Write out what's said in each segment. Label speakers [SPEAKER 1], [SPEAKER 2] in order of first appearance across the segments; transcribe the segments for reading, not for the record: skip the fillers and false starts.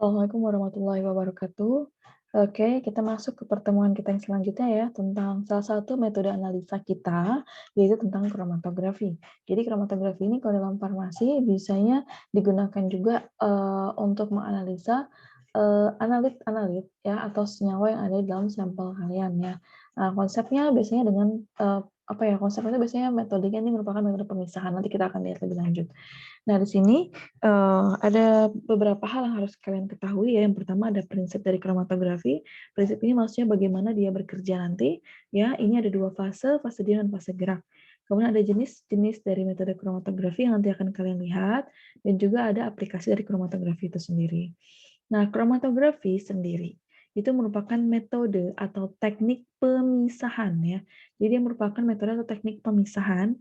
[SPEAKER 1] Assalamualaikum warahmatullahi wabarakatuh. Oke, kita masuk ke pertemuan kita yang selanjutnya ya, tentang salah satu metode analisa kita, yaitu tentang kromatografi. Jadi kromatografi ini kalau dalam farmasi biasanya digunakan juga untuk menganalisa analit-analit ya atau senyawa yang ada di dalam sampel kalian ya. Nah, konsepnya biasanya dengan konsepnya itu biasanya metodenya ini merupakan metode pemisahan. Nanti kita akan lihat lebih lanjut. Nah, di sini ada beberapa hal yang harus kalian ketahui ya. Yang pertama ada prinsip dari kromatografi. Prinsip ini maksudnya bagaimana dia bekerja nanti. Ya, ini ada dua fase, fase diam dan fase gerak. Kemudian ada jenis-jenis dari metode kromatografi yang nanti akan kalian lihat, dan juga ada aplikasi dari kromatografi itu sendiri. Nah, kromatografi sendiri itu merupakan metode atau teknik pemisahan ya. Jadi dia merupakan metode atau teknik pemisahan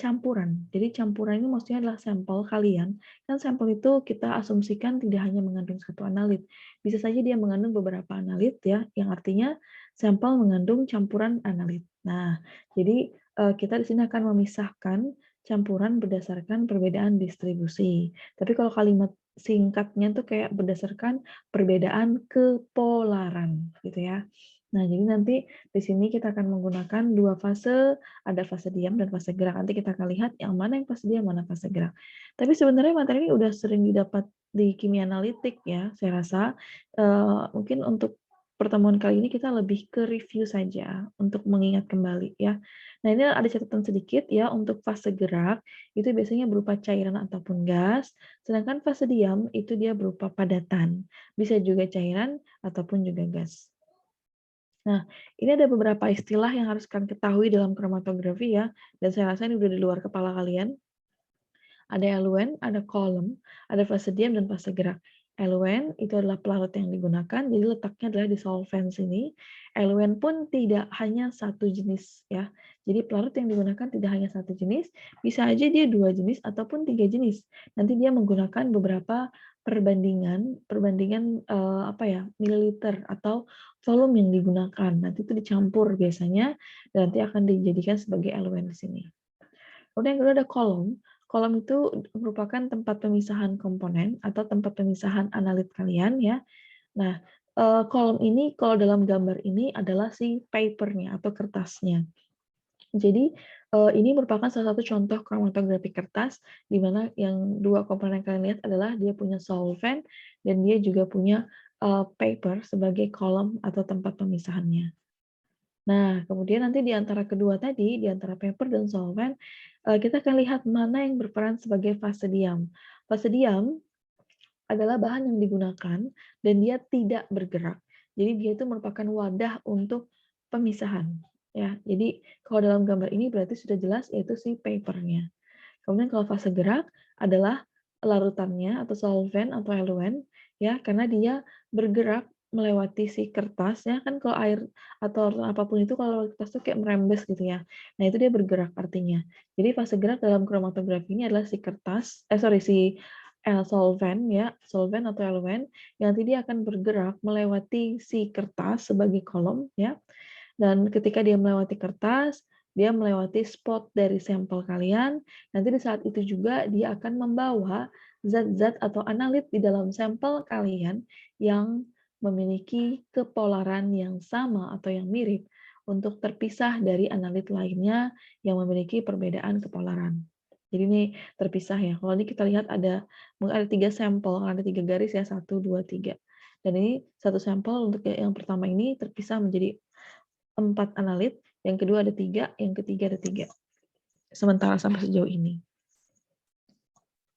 [SPEAKER 1] campuran. Jadi campuran ini maksudnya adalah sampel kalian. Kan sampel itu kita asumsikan tidak hanya mengandung satu analit. Bisa saja dia mengandung beberapa analit ya, yang artinya sampel mengandung campuran analit. Nah, jadi kita di sini akan memisahkan campuran berdasarkan perbedaan distribusi. Tapi kalau kalimat singkatnya tuh kayak berdasarkan perbedaan kepolaran gitu ya. Nah, jadi nanti di sini kita akan menggunakan dua fase, ada fase diam dan fase gerak. Nanti kita akan lihat yang mana yang fase diam, mana fase gerak. Tapi sebenarnya materi ini udah sering didapat di kimia analitik ya, saya rasa. Mungkin untuk pertemuan kali ini kita lebih ke review saja untuk mengingat kembali ya. Nah, ini ada catatan sedikit ya untuk fase gerak itu biasanya berupa cairan ataupun gas, sedangkan fase diam itu dia berupa padatan, bisa juga cairan ataupun juga gas. Nah, ini ada beberapa istilah yang harus kalian ketahui dalam kromatografi ya, dan saya rasa ini udah di luar kepala kalian. Ada eluen, ada kolom, ada fase diam dan fase gerak. Eluen itu adalah pelarut yang digunakan, jadi letaknya adalah di solvent sini. Eluen pun tidak hanya satu jenis ya. Jadi pelarut yang digunakan tidak hanya satu jenis, bisa aja dia dua jenis ataupun tiga jenis. Nanti dia menggunakan beberapa perbandingan mililiter atau volume yang digunakan. Nanti itu dicampur biasanya dan nanti akan dijadikan sebagai eluen di sini. Kemudian yang kedua ada kolom. Kolom itu merupakan tempat pemisahan komponen atau tempat pemisahan analit kalian ya. Nah, kolom ini kalau dalam gambar ini adalah si papernya atau kertasnya. Jadi ini merupakan salah satu contoh kromatografi kertas, di mana yang dua komponen yang kalian lihat adalah dia punya solvent dan dia juga punya paper sebagai kolom atau tempat pemisahannya. Nah, kemudian nanti di antara kedua tadi, di antara paper dan solvent, kita akan lihat mana yang berperan sebagai fase diam. Fase diam adalah bahan yang digunakan dan dia tidak bergerak. Jadi dia itu merupakan wadah untuk pemisahan. Ya, jadi kalau dalam gambar ini berarti sudah jelas yaitu si papernya. Kemudian kalau fase gerak adalah larutannya atau solvent atau eluen ya karena dia bergerak melewati si kertas ya kan kalau air atau larutan apapun itu kalau kertas tuh kayak merembes gitu ya. Nah, itu dia bergerak artinya. Jadi fase gerak dalam kromatografi ini adalah si kertas si solvent ya, solvent atau eluen yang nanti dia akan bergerak melewati si kertas sebagai kolom ya. Dan ketika dia melewati kertas, dia melewati spot dari sampel kalian. Nanti di saat itu juga dia akan membawa zat-zat atau analit di dalam sampel kalian yang memiliki kepolaran yang sama atau yang mirip untuk terpisah dari analit lainnya yang memiliki perbedaan kepolaran. Jadi ini terpisah ya. Kalau ini kita lihat ada tiga sampel, ada tiga garis ya, 1, 2, 3. Dan ini satu sampel untuk yang pertama ini terpisah menjadi 4 analit, yang kedua ada 3, yang ketiga ada 3. Sementara sampai sejauh ini.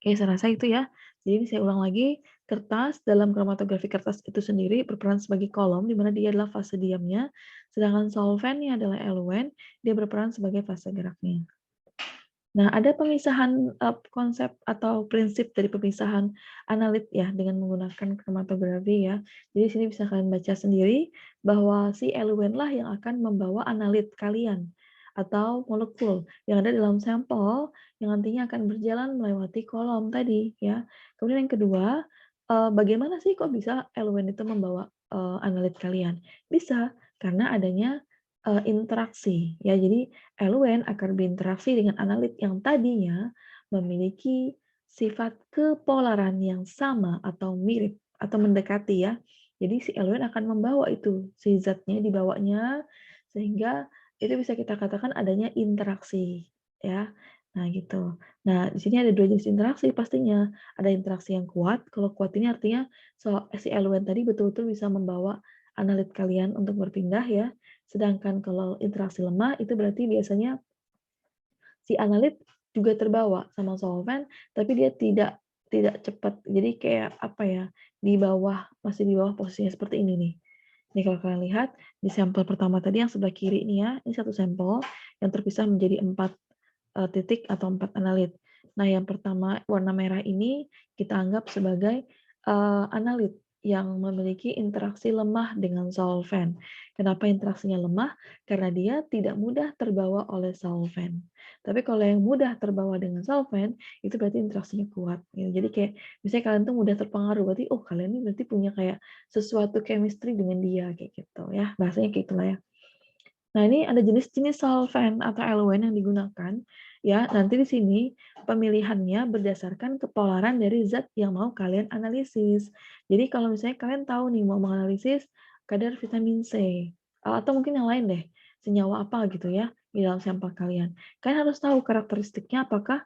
[SPEAKER 1] Oke, saya rasa itu ya. Jadi saya ulang lagi, kertas dalam kromatografi kertas itu sendiri berperan sebagai kolom, di mana dia adalah fase diamnya, sedangkan solventnya adalah eluen, dia berperan sebagai fase geraknya. Nah, ada pemisahan konsep atau prinsip dari pemisahan analit ya dengan menggunakan kromatografi ya. Jadi sini bisa kalian baca sendiri bahwa si eluen lah yang akan membawa analit kalian atau molekul yang ada dalam sampel yang nantinya akan berjalan melewati kolom tadi ya. Kemudian yang kedua, bagaimana sih kok bisa eluen itu membawa analit kalian? Bisa karena adanya interaksi ya. Jadi eluen akan berinteraksi dengan analit yang tadinya memiliki sifat kepolaran yang sama atau mirip atau mendekati ya. Jadi si LUN akan membawa itu, si zatnya dibawanya, sehingga itu bisa kita katakan adanya interaksi ya. Nah, gitu. Nah, di sini ada dua jenis interaksi pastinya. Ada interaksi yang kuat. Kalau kuat ini artinya si LUN tadi betul-betul bisa membawa analit kalian untuk berpindah ya. Sedangkan kalau interaksi lemah itu berarti biasanya si analit juga terbawa sama solvent, tapi dia tidak cepat. Jadi kayak apa ya, masih di bawah posisinya seperti ini nih. Ini kalau kalian lihat di sampel pertama tadi yang sebelah kiri ini ya, ini satu sampel yang terpisah menjadi 4 titik atau 4 analit. Nah, yang pertama warna merah ini kita anggap sebagai analit yang memiliki interaksi lemah dengan solvent. Kenapa interaksinya lemah? Karena dia tidak mudah terbawa oleh solvent. Tapi kalau yang mudah terbawa dengan solvent, itu berarti interaksinya kuat. Gitu. Jadi kayak misalnya kalian tuh mudah terpengaruh, berarti oh kalian ini berarti punya kayak sesuatu chemistry dengan dia kayak gitu ya. Bahasanya kayak itulah ya. Nah, ini ada jenis-jenis solvent atau elemen yang digunakan. Ya, nanti di sini pemilihannya berdasarkan kepolaran dari zat yang mau kalian analisis. Jadi kalau misalnya kalian tahu nih mau menganalisis kadar vitamin C, atau mungkin yang lain deh, senyawa apa gitu ya di dalam sampel kalian. Kalian harus tahu karakteristiknya apakah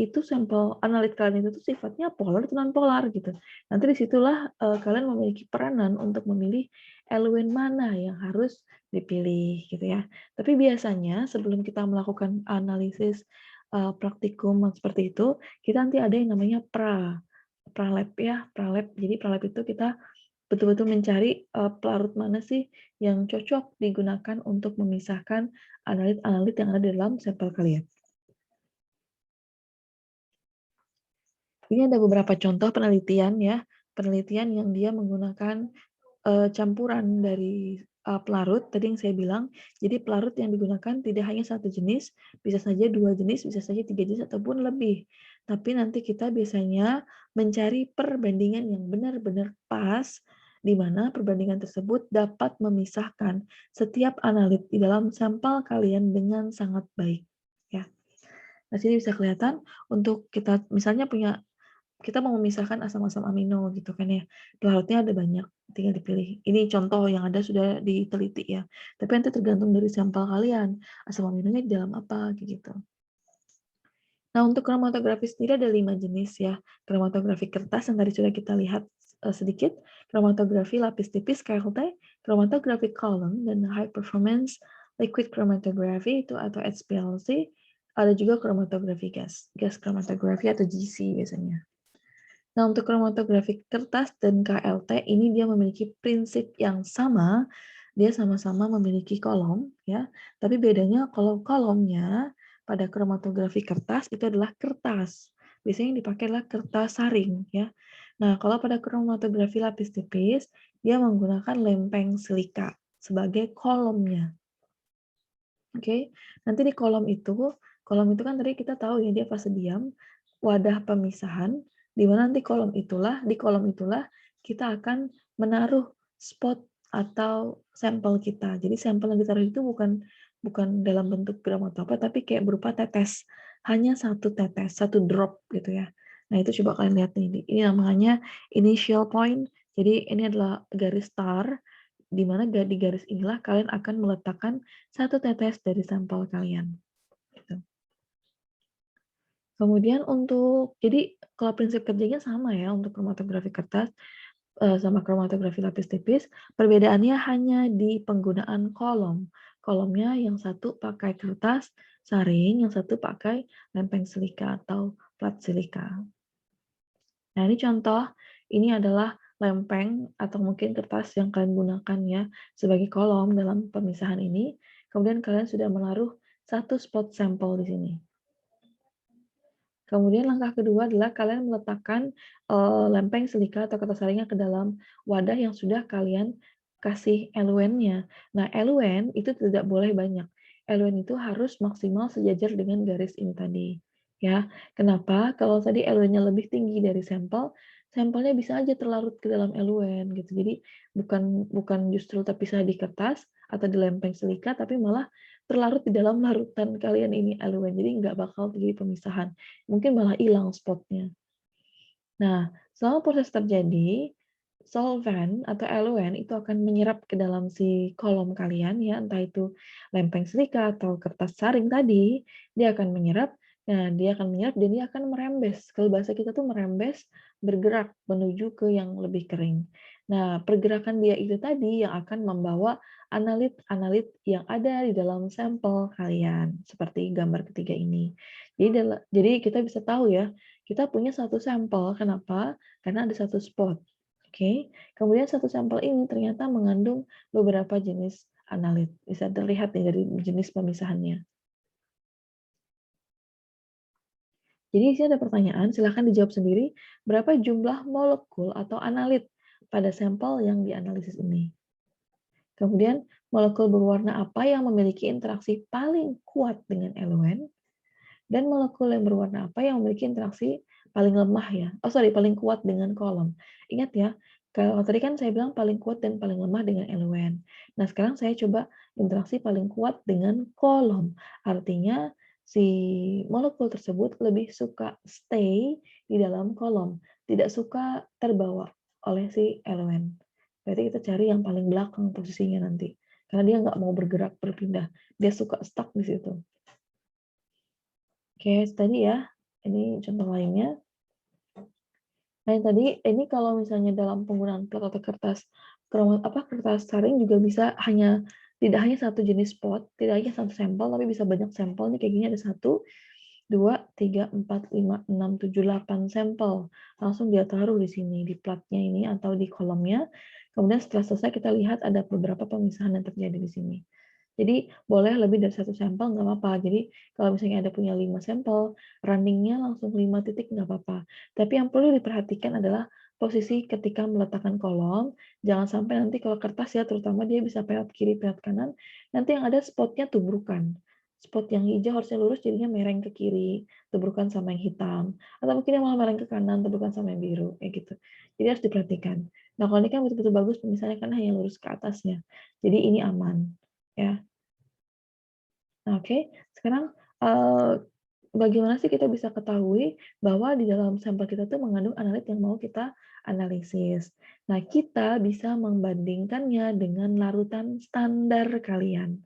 [SPEAKER 1] itu sampel analit kalian itu tuh sifatnya polar atau non-polar gitu. Nanti disitulah kalian memiliki peranan untuk memilih elemen mana yang harus dipilih gitu ya. Tapi biasanya sebelum kita melakukan analisis praktikum seperti itu, kita nanti ada yang namanya pralab ya, pralab. Jadi pralab itu kita betul-betul mencari pelarut mana sih yang cocok digunakan untuk memisahkan analit-analit yang ada di dalam sampel kalian. Ini ada beberapa contoh penelitian ya, penelitian yang dia menggunakan campuran dari pelarut tadi yang saya bilang. Jadi pelarut yang digunakan tidak hanya satu jenis, bisa saja dua jenis, bisa saja tiga jenis ataupun lebih. Tapi nanti kita biasanya mencari perbandingan yang benar-benar pas, di mana perbandingan tersebut dapat memisahkan setiap analit di dalam sampel kalian dengan sangat baik. Ya, nah sini bisa kelihatan untuk kita misalnya kita mau memisahkan asam-asam amino gitu kan ya. Pelarutnya ada banyak, tinggal dipilih. Ini contoh yang ada sudah diteliti ya. Tapi nanti tergantung dari sampel kalian, asam aminonya di dalam apa gitu. Nah, untuk kromatografi sendiri ada 5 jenis ya. Kromatografi kertas yang tadi sudah kita lihat sedikit, kromatografi lapis tipis KLT, kromatografi column dan high performance liquid chromatography itu atau HPLC, ada juga kromatografi gas chromatography atau GC biasanya. Nah, untuk kromatografi kertas dan KLT ini dia memiliki prinsip yang sama, dia sama-sama memiliki kolom ya. Tapi bedanya kalau kolomnya pada kromatografi kertas itu adalah kertas. Biasanya yang dipakai adalah kertas saring ya. Nah, kalau pada kromatografi lapis tipis dia menggunakan lempeng silika sebagai kolomnya. Oke. Nanti di kolom itu kan tadi kita tahu ya dia fase diam, wadah pemisahan di mana nanti di kolom itulah kita akan menaruh spot atau sampel kita. Jadi sampel yang ditaruh itu bukan bukan dalam bentuk gram atau apa, tapi kayak berupa tetes. Hanya satu tetes, satu drop gitu ya. Nah, itu coba kalian lihat nih. Ini namanya initial point. Jadi ini adalah garis star di mana di garis inilah kalian akan meletakkan satu tetes dari sampel kalian. Gitu. Kemudian jadi kalau prinsip kerjanya sama ya untuk kromatografi kertas sama kromatografi lapis tipis, perbedaannya hanya di penggunaan kolom. Kolomnya yang satu pakai kertas saring, yang satu pakai lempeng silika atau plat silika. Nah, ini contoh, ini adalah lempeng atau mungkin kertas yang kalian gunakan ya sebagai kolom dalam pemisahan ini. Kemudian kalian sudah menaruh satu spot sampel di sini. Kemudian langkah kedua adalah kalian meletakkan lempeng silika atau kertas saringnya ke dalam wadah yang sudah kalian kasih eluennya. Nah, eluen itu tidak boleh banyak. Eluen itu harus maksimal sejajar dengan garis ini tadi. Ya, kenapa? Kalau tadi eluennya lebih tinggi dari sampel, sampelnya bisa aja terlarut ke dalam eluen gitu. Jadi bukan bukan justru terpisah di kertas atau di lempeng silika, tapi malah terlarut di dalam larutan kalian ini eluen. Jadi nggak bakal terjadi pemisahan. Mungkin malah hilang spotnya. Nah, Selama proses terjadi, solvent atau eluen itu akan menyerap ke dalam si kolom kalian ya, entah itu lempeng silika atau kertas saring tadi, dia akan menyerap. Nah, dia akan menyerap dan dia akan merembes. Kalau bahasa kita tuh merembes, bergerak menuju ke yang lebih kering. Nah, pergerakan dia itu tadi yang akan membawa analit-analit yang ada di dalam sampel kalian, seperti gambar ketiga ini. Jadi kita bisa tahu ya, kita punya satu sampel. Kenapa? Karena ada satu spot. Oke, kemudian satu sampel ini ternyata mengandung beberapa jenis analit. Bisa terlihat nih dari jenis pemisahannya. Jadi di sini ada pertanyaan, silahkan dijawab sendiri. Berapa jumlah molekul atau analit pada sampel yang dianalisis ini? Kemudian, molekul berwarna apa yang memiliki interaksi paling kuat dengan eluen? Dan molekul yang berwarna apa yang memiliki interaksi paling lemah ya? Paling kuat dengan kolom. Ingat ya, kalau tadi kan saya bilang paling kuat dan paling lemah dengan eluen. Nah, sekarang saya coba interaksi paling kuat dengan kolom. Artinya si molekul tersebut lebih suka stay di dalam kolom, tidak suka terbawa oleh si eluen. Berarti kita cari yang paling belakang posisinya nanti. Karena dia nggak mau bergerak, berpindah. Dia suka stuck di situ. Oke, tadi ya, ini contoh lainnya. Nah, yang tadi ini kalau misalnya dalam penggunaan plat atau kertas saring juga bisa tidak hanya satu jenis pot, tidak hanya satu sampel, tapi bisa banyak sampel. Nih kayak gini ada 1, 2, 3, 4, 5, 6, 7, 8 sampel. Langsung dia taruh di sini, di platnya ini atau di kolomnya. Kemudian setelah selesai kita lihat ada beberapa pemisahan yang terjadi di sini. Jadi boleh lebih dari satu sampel nggak apa-apa. Jadi kalau misalnya ada punya 5 sampel, running-nya langsung 5 titik nggak apa-apa. Tapi yang perlu diperhatikan adalah posisi ketika meletakkan kolom. Jangan sampai nanti kalau kertas ya, terutama dia bisa peot kiri, peot kanan, nanti yang ada spotnya tubrukan. Spot yang hijau harusnya lurus, jadinya mereng ke kiri, tubrukan sama yang hitam. Atau mungkin yang malah mereng ke kanan, tubrukan sama yang biru, kayak gitu. Jadi harus diperhatikan. Nah, kalau ini kan betul-betul bagus, misalnya kan hanya lurus ke atasnya. Jadi ini aman. Ya. Nah, oke. Sekarang bagaimana sih kita bisa ketahui bahwa di dalam sampel kita tuh mengandung analit yang mau kita analisis. Nah, kita bisa membandingkannya dengan larutan standar kalian.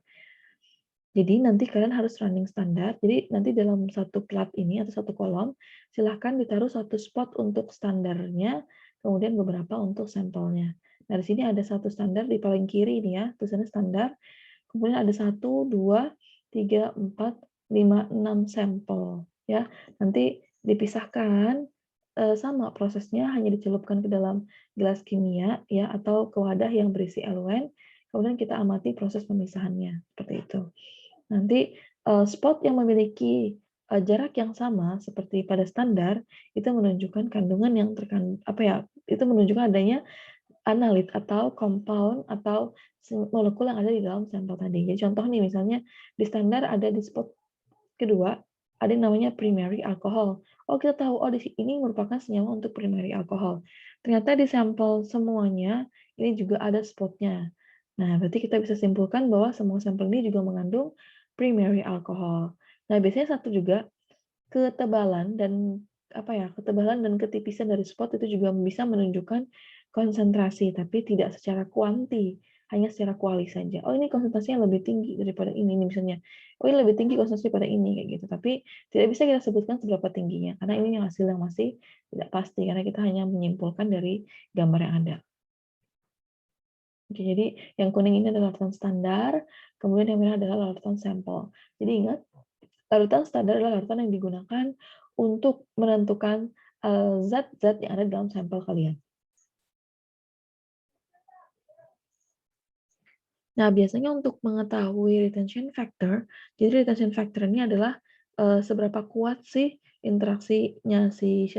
[SPEAKER 1] Jadi nanti kalian harus running standar. Jadi nanti dalam satu plat ini atau satu kolom, silahkan ditaruh satu spot untuk standarnya, kemudian beberapa untuk sampelnya. Nah, di sini ada satu standar di paling kiri ini ya, tulisannya standar. Kemudian ada 1, 2, 3, 4, 5, 6 sampel. Ya, nanti dipisahkan sama prosesnya, hanya dicelupkan ke dalam gelas kimia ya atau ke wadah yang berisi eluen. Kemudian kita amati proses pemisahannya seperti itu. Nanti spot yang memiliki jarak yang sama seperti pada standar itu menunjukkan kandungan yang itu menunjukkan adanya analit atau compound atau molekul yang ada di dalam sampel tadi. Jadi contoh nih misalnya di standar ada di spot kedua ada yang namanya primary alcohol. Oh kita tahu oh di ini merupakan senyawa untuk primary alcohol. Ternyata di sampel semuanya ini juga ada spotnya. Nah berarti kita bisa simpulkan bahwa semua sampel ini juga mengandung primary alcohol. Nah biasanya satu juga ketebalan dan ketebalan dan ketipisan dari spot itu juga bisa menunjukkan konsentrasi, tapi tidak secara kuanti, hanya secara kuali saja. Oh ini konsentrasinya lebih tinggi daripada ini misalnya. Oh ini lebih tinggi konsentrasi pada ini kayak gitu. Tapi tidak bisa kita sebutkan seberapa tingginya karena ini hasil yang masih tidak pasti karena kita hanya menyimpulkan dari gambar yang ada. Oke, jadi yang kuning ini adalah larutan standar, kemudian yang merah adalah larutan sampel. Jadi ingat, larutan standar adalah larutan yang digunakan untuk menentukan zat-zat yang ada dalam sampel kalian. Nah, biasanya untuk mengetahui retention factor, jadi retention factor ini adalah seberapa kuat sih interaksinya si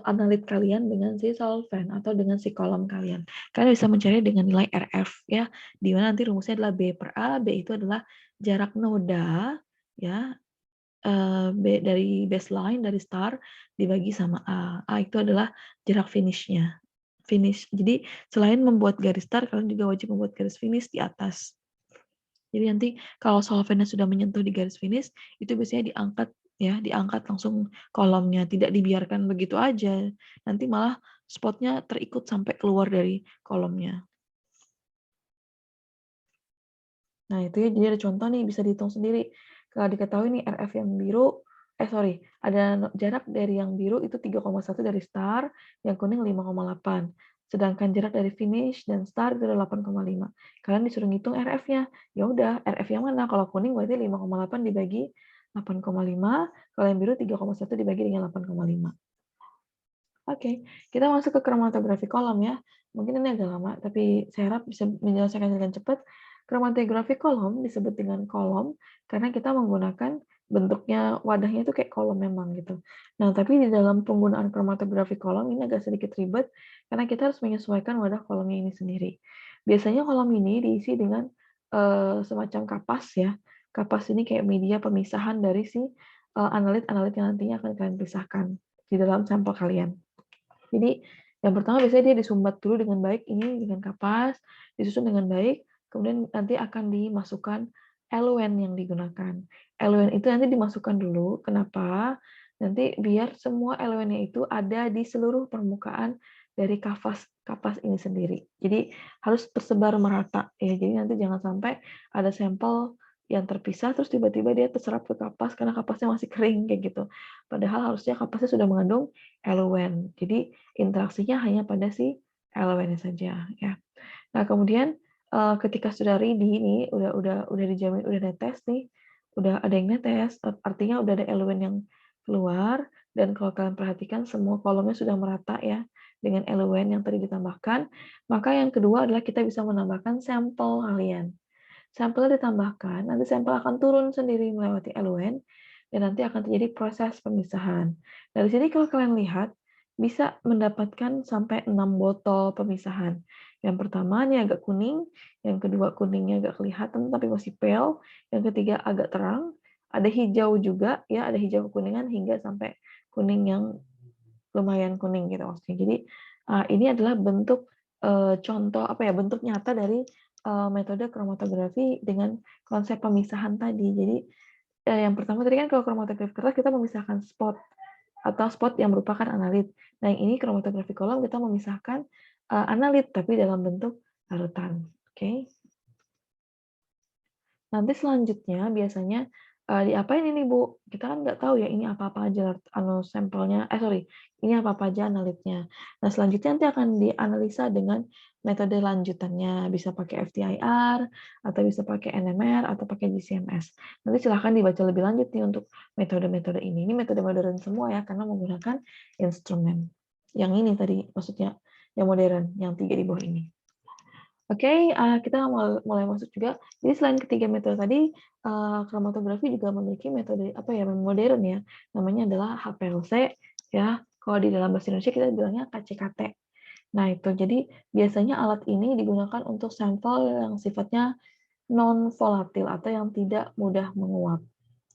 [SPEAKER 1] analit kalian dengan si solvent atau dengan si kolom kalian. Kalian bisa mencari dengan nilai RF ya, di mana nanti rumusnya adalah B per A. B itu adalah jarak noda ya, dari baseline dari start dibagi sama A. A itu adalah jarak finishnya. Jadi selain membuat garis start, kalian juga wajib membuat garis finish di atas. Jadi nanti kalau solventnya sudah menyentuh di garis finish, itu biasanya diangkat ya, diangkat langsung kolomnya, tidak dibiarkan begitu aja. Nanti malah spotnya terikut sampai keluar dari kolomnya. Nah, itu ya, jadi ada contoh nih, bisa dihitung sendiri. Kalau diketahui nih RF yang biru, ada jarak dari yang biru itu 3,1 dari start, yang kuning 5,8. Sedangkan jarak dari finish dan start itu adalah 8,5. Kalian disuruh ngitung RF-nya. Ya udah, RF yang mana? Kalau kuning berarti 5,8 dibagi 8,5, kalau yang biru 3,1 dibagi dengan 8,5. Oke, kita masuk ke kromatografi kolom ya. Mungkin ini agak lama, tapi saya harap bisa menyelesaikan dengan cepat. Kromatografi kolom disebut dengan kolom karena kita menggunakan bentuknya, wadahnya itu kayak kolom memang gitu. Nah, tapi di dalam penggunaan kromatografi kolom ini agak sedikit ribet karena kita harus menyesuaikan wadah kolomnya ini sendiri. Biasanya kolom ini diisi dengan semacam kapas ya. Kapas ini kayak media pemisahan dari si analit-analit yang nantinya akan kalian pisahkan di dalam sampel kalian. Jadi yang pertama biasanya dia disumbat dulu dengan baik ini dengan kapas, disusun dengan baik, kemudian nanti akan dimasukkan eluen yang digunakan. Eluen itu nanti dimasukkan dulu, kenapa? Nanti biar semua elemennya itu ada di seluruh permukaan dari kapas kapas ini sendiri. Jadi harus tersebar merata ya. Jadi nanti jangan sampai ada sampel yang terpisah terus tiba-tiba dia terserap ke kapas karena kapasnya masih kering kayak gitu. Padahal harusnya kapasnya sudah mengandung eluen. Jadi interaksinya hanya pada si elemennya saja ya. Nah, kemudian ketika sudah ready nih, udah dijamin udah netes nih, udah ada yang netes, artinya udah ada elemen yang keluar dan kalau kalian perhatikan semua kolomnya sudah merata ya dengan elemen yang tadi ditambahkan, maka yang kedua adalah kita bisa menambahkan sampel kalian. Sampelnya ditambahkan, nanti sampel akan turun sendiri melewati eluen, dan nanti akan terjadi proses pemisahan. Dari sini kalau kalian lihat, bisa mendapatkan sampai 6 botol pemisahan. Yang pertama ini agak kuning, yang kedua kuningnya agak kelihatan tapi masih pale, yang ketiga agak terang, ada hijau juga, ya ada hijau kekuningan hingga sampai kuning yang lumayan kuning gitu maksudnya. Jadi ini adalah bentuk contoh apa ya bentuk nyata dari metode kromatografi dengan konsep pemisahan tadi. Jadi yang pertama tadi kan kalau kromatografi kertas kita memisahkan spot atau spot yang merupakan analit. Nah yang ini kromatografi kolom kita memisahkan analit tapi dalam bentuk larutan. Oke. Nanti selanjutnya biasanya, diapain ini Bu? Kita kan nggak tahu ya ini apa-apa aja sampelnya ini apa-apa aja analitnya. Nah selanjutnya nanti akan dianalisa dengan metode lanjutannya, bisa pakai FTIR, atau bisa pakai NMR, atau pakai GCMS. Nanti silahkan dibaca lebih lanjut nih untuk metode-metode ini. Ini metode modern semua ya, karena menggunakan instrumen. Yang ini tadi maksudnya, yang modern, yang 3 di bawah ini. Oke, kita mulai masuk juga. Jadi selain ketiga metode tadi, kromatografi juga memiliki metode apa ya modern ya, namanya adalah HPLC ya. Kalau di dalam bahasa Indonesia kita bilangnya KCKT. Nah itu, jadi biasanya alat ini digunakan untuk sampel yang sifatnya non volatil atau yang tidak mudah menguap.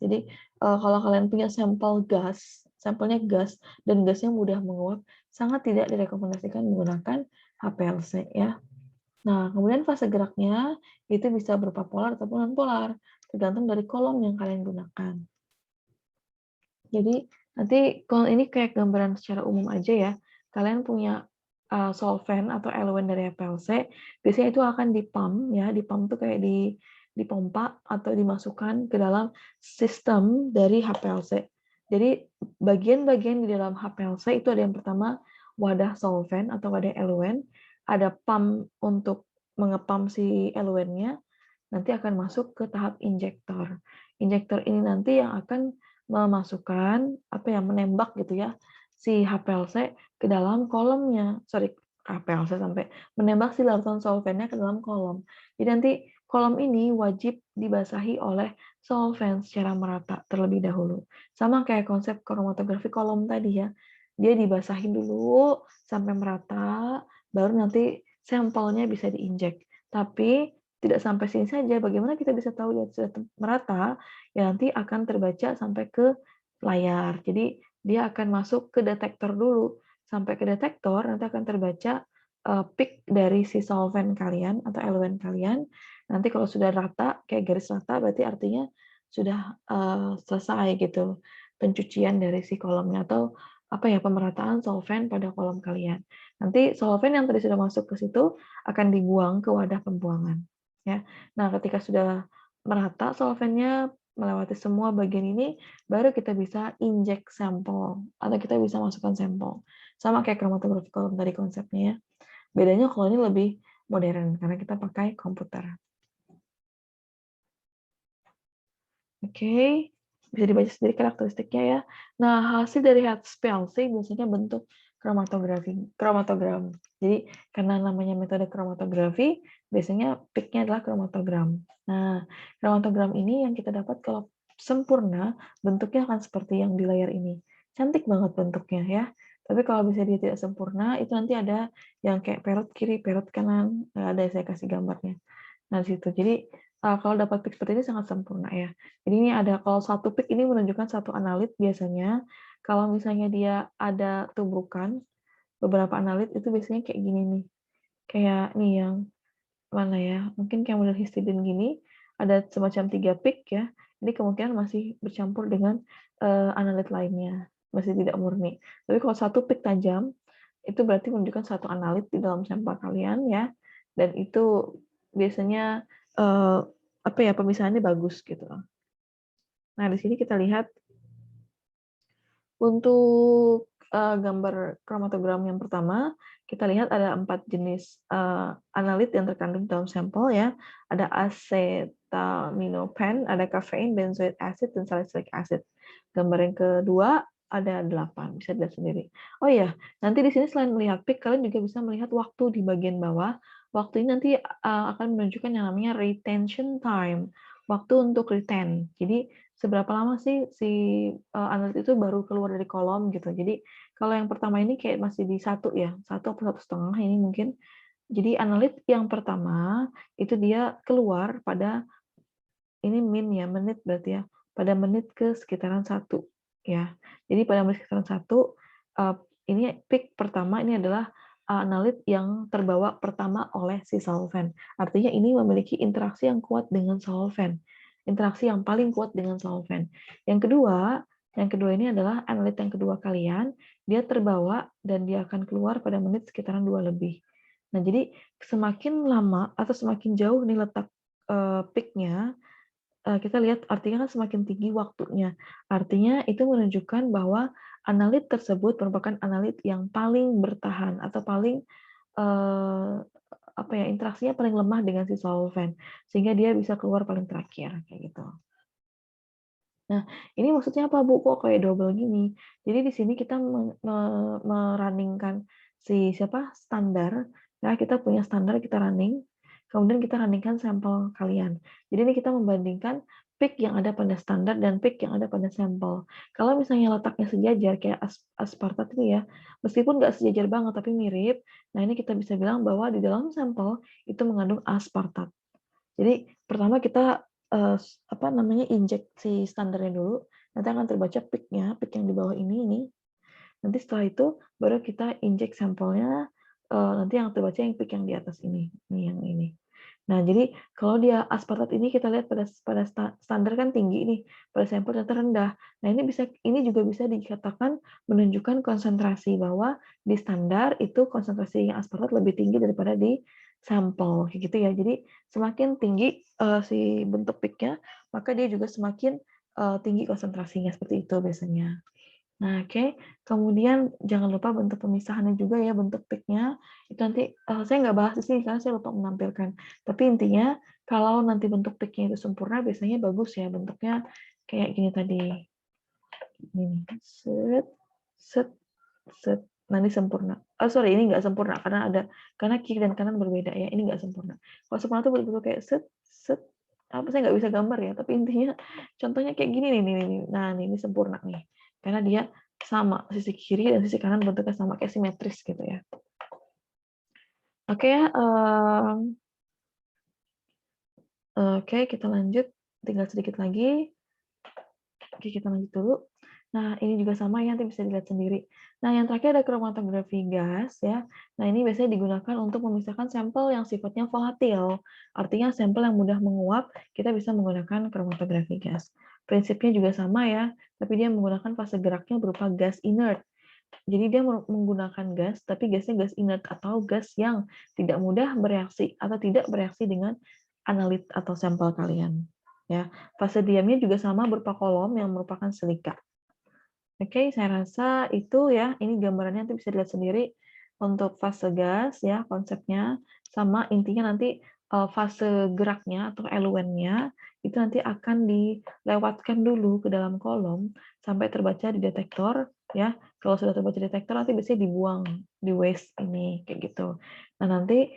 [SPEAKER 1] Jadi kalau kalian punya sampel gas, sampelnya gas dan gasnya mudah menguap, sangat tidak direkomendasikan menggunakan HPLC ya. Nah, kemudian fase geraknya itu bisa berupa polar ataupun non-polar, tergantung dari kolom yang kalian gunakan. Jadi, nanti kalau ini kayak gambaran secara umum aja ya, kalian punya solvent atau elemen dari HPLC, biasanya itu akan dipump ya, dipump itu kayak dipompa atau dimasukkan ke dalam sistem dari HPLC. Jadi, bagian-bagian di dalam HPLC itu ada yang pertama wadah solvent atau wadah elemen, ada pump untuk mengepump si elemennya, nanti akan masuk ke tahap injektor. Injektor ini nanti yang akan memasukkan apa ya menembak gitu ya si HPLC ke dalam kolomnya. HPLC sampai menembak si larutan solvennya ke dalam kolom. Jadi nanti kolom ini wajib dibasahi oleh solvent secara merata terlebih dahulu. Sama kayak konsep kromatografi kolom tadi ya. Dia dibasahin dulu sampai merata, baru nanti sampelnya bisa diinjek. Tapi tidak sampai sini saja, bagaimana kita bisa tahu dia sudah merata? Ya nanti akan terbaca sampai ke layar. Jadi dia akan masuk ke detektor dulu. Sampai ke detektor nanti akan terbaca peak dari si solvent kalian atau elemen kalian. Nanti kalau sudah rata, kayak garis rata, berarti artinya sudah selesai gitu. pencucian dari si kolomnya atau apa ya, pemerataan solvent pada kolom kalian. Nanti solvent yang tadi sudah masuk ke situ akan dibuang ke wadah pembuangan, ya. Nah, ketika sudah merata solventnya melewati semua bagian ini, baru kita bisa injek sampel atau kita bisa masukkan sampel. Sama kayak kromatografi kolom tadi konsepnya ya. Bedanya kalau ini lebih modern karena kita pakai komputer. Oke, bisa dibaca sendiri karakteristiknya ya. Nah, hasil dari HPLC biasanya bentuk kromatogram. Jadi, karena namanya metode kromatografi, biasanya peak-nya adalah kromatogram. Nah, kromatogram ini yang kita dapat kalau sempurna, bentuknya akan seperti yang di layar ini. Cantik banget bentuknya ya. Tapi kalau bisa dia tidak sempurna, itu nanti ada yang kayak perut kiri, perut kanan. Nah, ada saya kasih gambarnya. Nah, di situ. Jadi, kalau dapat peak seperti ini sangat sempurna ya. Jadi ini ada kalau satu peak ini menunjukkan satu analit biasanya. Kalau misalnya dia ada tumbukan, beberapa analit itu biasanya kayak gini nih. Kayak nih yang mana ya? Mungkin kayak model histidine gini, ada semacam 3 peak ya. Ini kemungkinan masih bercampur dengan analit lainnya, masih tidak murni. Tapi kalau satu peak tajam, itu berarti menunjukkan satu analit di dalam sampel kalian ya. Dan itu biasanya apa ya, pemisahannya bagus gitu. Nah, di sini kita lihat untuk gambar kromatogram yang pertama, kita lihat ada 4 jenis analit yang terkandung dalam sampel ya. Ada acetaminophen, ada kafein, benzoic acid, dan salicylic acid. Gambar yang kedua ada 8, bisa dilihat sendiri. Oh iya, nanti di sini selain melihat peak, kalian juga bisa melihat waktu di bagian bawah. Waktu ini nanti akan menunjukkan yang namanya retention time, waktu untuk retain. Jadi seberapa lama sih si analit itu baru keluar dari kolom gitu. Jadi kalau yang pertama ini kayak masih di 1 ya, 1 atau 1,5 ini mungkin. Jadi analit yang pertama itu dia keluar pada ini min ya, menit berarti ya, pada menit ke sekitaran 1 ya. Jadi pada menit sekitaran 1 ini peak pertama ini adalah analit yang terbawa pertama oleh si solvent. Artinya ini memiliki interaksi yang kuat dengan solvent. Interaksi yang paling kuat dengan solvent. Yang kedua ini adalah analit yang kedua kalian, dia terbawa dan dia akan keluar pada menit sekitaran 2 lebih. Nah, jadi semakin lama atau semakin jauh nih letak peak-nya, kita lihat artinya kan semakin tinggi waktunya. Artinya itu menunjukkan bahwa analit tersebut merupakan analit yang paling bertahan atau paling apa ya, interaksinya paling lemah dengan si solvent, sehingga dia bisa keluar paling terakhir kayak gitu. Nah, ini maksudnya apa, Bu? Kok kayak double gini? Jadi di sini kita merunningkan si siapa standar, ya kita punya standar kita running, kemudian kita runningkan sampel kalian. Jadi ini kita membandingkan peak yang ada pada standar dan peak yang ada pada sampel. Kalau misalnya letaknya sejajar kayak aspartat ini ya, meskipun nggak sejajar banget tapi mirip, nah ini kita bisa bilang bahwa di dalam sampel itu mengandung aspartat. Jadi pertama kita apa namanya, injeksi standarnya dulu, nanti akan terbaca peak-nya, peak yang di bawah ini. Nanti setelah itu baru kita injek sampelnya, nanti yang terbaca yang peak yang di atas ini yang ini. Nah, jadi kalau dia aspartat ini kita lihat pada standar kan tinggi nih, pada sampel ternyata rendah. Nah, ini juga bisa dikatakan menunjukkan konsentrasi bahwa di standar itu konsentrasi yang aspartat lebih tinggi daripada di sampel, kayak gitu ya. Jadi semakin tinggi si bentuk peak-nya, maka dia juga semakin tinggi konsentrasinya, seperti itu biasanya. Nah, oke. Kemudian jangan lupa bentuk pemisahannya juga ya, bentuk peak-nya. Itu nanti saya nggak bahas di sini karena saya lupa menampilkan. Tapi intinya kalau nanti bentuk peak-nya itu sempurna, biasanya bagus ya bentuknya kayak gini tadi. Ini set, set, set. Nah, ini sempurna. Oh, sorry, ini nggak sempurna karena kiri dan kanan berbeda ya. Ini nggak sempurna. Kalau sempurna itu betul-betul kayak set, set. Apa saya nggak bisa gambar ya, tapi intinya contohnya kayak gini nih. Nah, ini sempurna nih. Karena dia sama, sisi kiri dan sisi kanan bentuknya sama, kayak simetris gitu ya. Oke ya, oke kita lanjut, tinggal sedikit lagi. Oke, kita lanjut dulu. Nah, ini juga sama ya, nanti bisa dilihat sendiri. Nah, yang terakhir ada kromatografi gas ya. Nah, ini biasanya digunakan untuk memisahkan sampel yang sifatnya volatil. Artinya sampel yang mudah menguap, kita bisa menggunakan kromatografi gas. Prinsipnya juga sama ya, tapi dia menggunakan fase geraknya berupa gas inert. Jadi dia menggunakan gas, tapi gasnya gas inert atau gas yang tidak mudah bereaksi atau tidak bereaksi dengan analit atau sampel kalian. Ya, fase diamnya juga sama berupa kolom yang merupakan silika. Oke, saya rasa itu ya. Ini gambarannya nanti bisa dilihat sendiri untuk fase gas ya konsepnya, sama intinya nanti fase geraknya atau eluennya itu nanti akan dilewatkan dulu ke dalam kolom sampai terbaca di detektor ya. Kalau sudah terbaca di detektor nanti biasanya dibuang di waste ini kayak gitu. Nah, nanti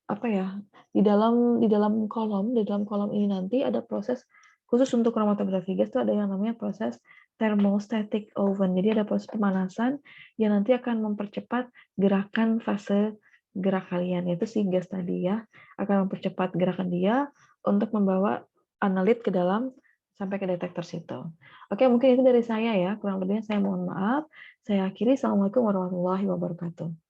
[SPEAKER 1] apa ya? Di dalam kolom ini nanti ada proses khusus untuk kromatografi gas itu ada yang namanya proses thermostatic oven. Jadi ada proses pemanasan yang nanti akan mempercepat gerakan fase gerak kalian, yaitu si gas tadi ya, akan mempercepat gerakan dia untuk membawa analit ke dalam sampai ke detektor situ. Oke, mungkin itu dari saya ya. Kurang lebihnya saya mohon maaf. Saya akhiri. Assalamualaikum warahmatullahi wabarakatuh.